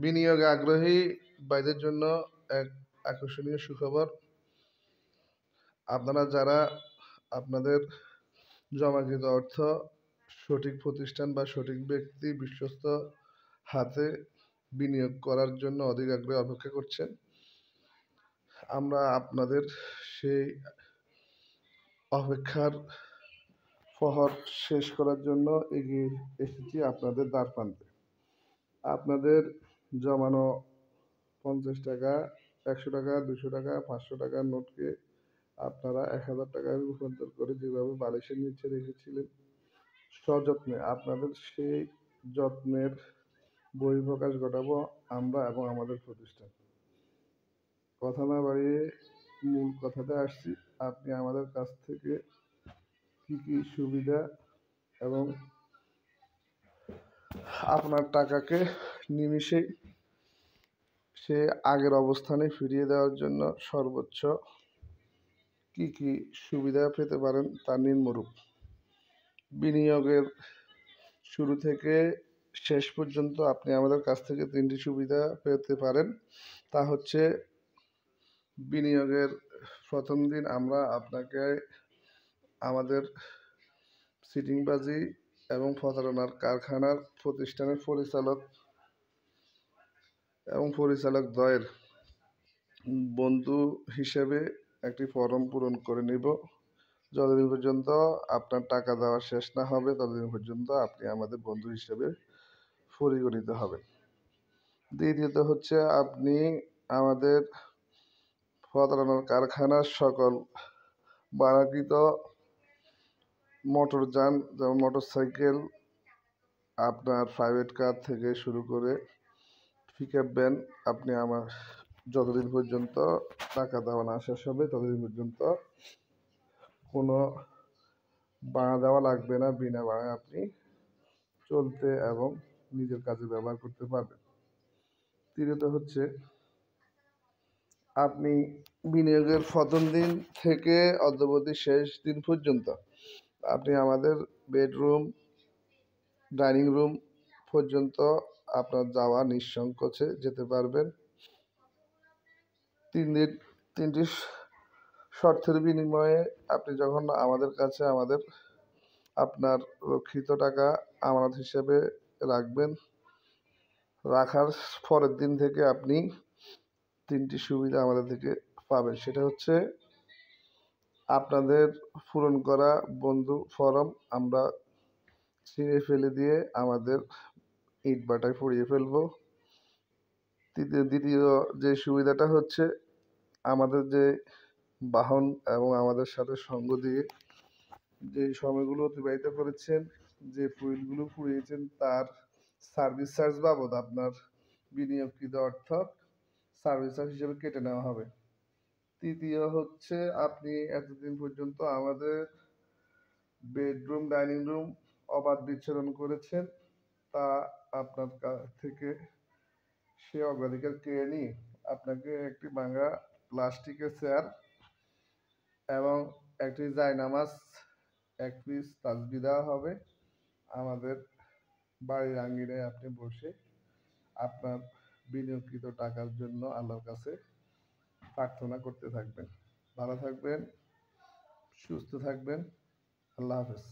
বিনিয়োগে আগ্রহী ভাইদের জন্য এক আকর্ষণীয় সুখবর। আপনারা যারা আপনাদের জমাকৃত অর্থ সঠিক প্রতিষ্ঠান বা সঠিক ব্যক্তি বিশ্বস্ত হাতে বিনিয়োগ করার জন্য অধিক আগ্রহে অপেক্ষা করছেন, আমরা আপনাদের সেই অপেক্ষার প্রহর শেষ করার জন্য এগিয়ে এসেছি আপনাদের দ্বারপ্রান্তে। আপনাদের জমানো 50 টাকা, 100 টাকা, 200 টাকা, 500 টাকার নোটকে আপনারা 1000 টাকায় রূপান্তর করে যেভাবে বালিশের নিচে রেখেছিলেন সযত্নে, আপনাদের সেই যত্নের বহিঃপ্রকাশ ঘটাবো আমরা এবং আমাদের প্রতিষ্ঠান। কথা না বাড়িয়ে মূল কথাতে আসছি। আপনি আমাদের কাছ থেকে কি কি সুবিধা এবং আপনার টাকাকে নিমিষেই সে আগের অবস্থানে ফিরিয়ে দেওয়ার জন্য সর্বোচ্চ কি কি সুবিধা পেতে পারেন তার নিম্নরূপ। বিনিয়োগের শুরু থেকে শেষ পর্যন্ত আপনি আমাদের কাছ থেকে 3টি সুবিধা পেতে পারেন। তা হচ্ছে, বিনিয়োগের প্রথম দিন আমরা আপনাকে আমাদের সিটিংবাজি এবং প্রতারণার কারখানার প্রতিষ্ঠানের পরিচালক দ্বয়ের বন্ধু হিসেবে একটি ফর্ম পূরণ করে নিব। যতদিন পর্যন্ত আপনার টাকা দেওয়া শেষ না হবে ততদিন পর্যন্ত আপনি আমাদের বন্ধু হিসেবে পরিগণিত হবেন। দ্বিতীয়ত হচ্ছে, আপনি আমাদের প্রতারণার কারখানার সকল বানাকৃত মোটরযান, যেমন মোটরসাইকেল, আপনার প্রাইভেট কার থেকে শুরু করে পিকআপ ভ্যান, আপনি আমার যতদিন পর্যন্ত টাকা দেওয়া না শেষ হবে ততদিন পর্যন্ত কোনো ভাড়া দেওয়া লাগবে না। বিনা ভাড়ায় আপনি চলতে এবং নিজের কাজে ব্যবহার করতে পারবেন। তৃতীয়ত হচ্ছে, আপনি বিনিয়োগের প্রথম দিন থেকে অদ্যাবধি শেষ দিন পর্যন্ত আপনি আমাদের বেডরুম, ডাইনিং রুম পর্যন্ত আপনার যাওয়া নিঃসংকোচে যেতে পারবেন। 3টি শর্তের বিনিময়ে আপনি যখন আমাদের কাছে আপনার রক্ষিত টাকা আমানত হিসেবে রাখবেন, রাখার পরের দিন থেকে আপনি 3টি সুবিধা আমাদের থেকে পাবেন। সেটা হচ্ছে, আপনাদের পূরণ করা বন্ধু ফরম আমরা ছিঁড়ে ফেলে দিয়ে আমাদের ইটভাটায় পুড়িয়ে ফেলবো। দ্বিতীয় যে সুবিধাটা হচ্ছে, আমাদের যে বাহন এবং আমাদের সাথে সঙ্গ দিয়ে যে সময়গুলো অতিবাহিত করেছেন, যে ফুয়েলগুলো পুড়িয়েছেন, তার সার্ভিস চার্জ বাবদ আপনার বিনিয়োগকৃত অর্থ সার্ভিস চার্জ হিসেবে কেটে নেওয়া হবে। তৃতীয় হচ্ছে, আপনি এতদিন পর্যন্ত আমাদের বেডরুম, ডাইনিং রুম অবাধ বিচরণ করেছেন, তা আপনার কাছ থেকে সে অগ্রাধিকার কেড়ে নিয়ে আপনাকে একটি ভাঙা প্লাস্টিকের চেয়ার এবং একটি জায়নামাজ, 1 পিস তাসবিহ দেওয়া হবে। আমাদের বাড়ির আঙ্গিনায় আপনি বসে আপনার বিনিয়োগকৃত টাকার জন্য আল্লাহর কাছে প্রার্থনা করতে থাকবেন। ভালো থাকবেন, সুস্থ থাকবেন। আল্লাহ হাফেজ।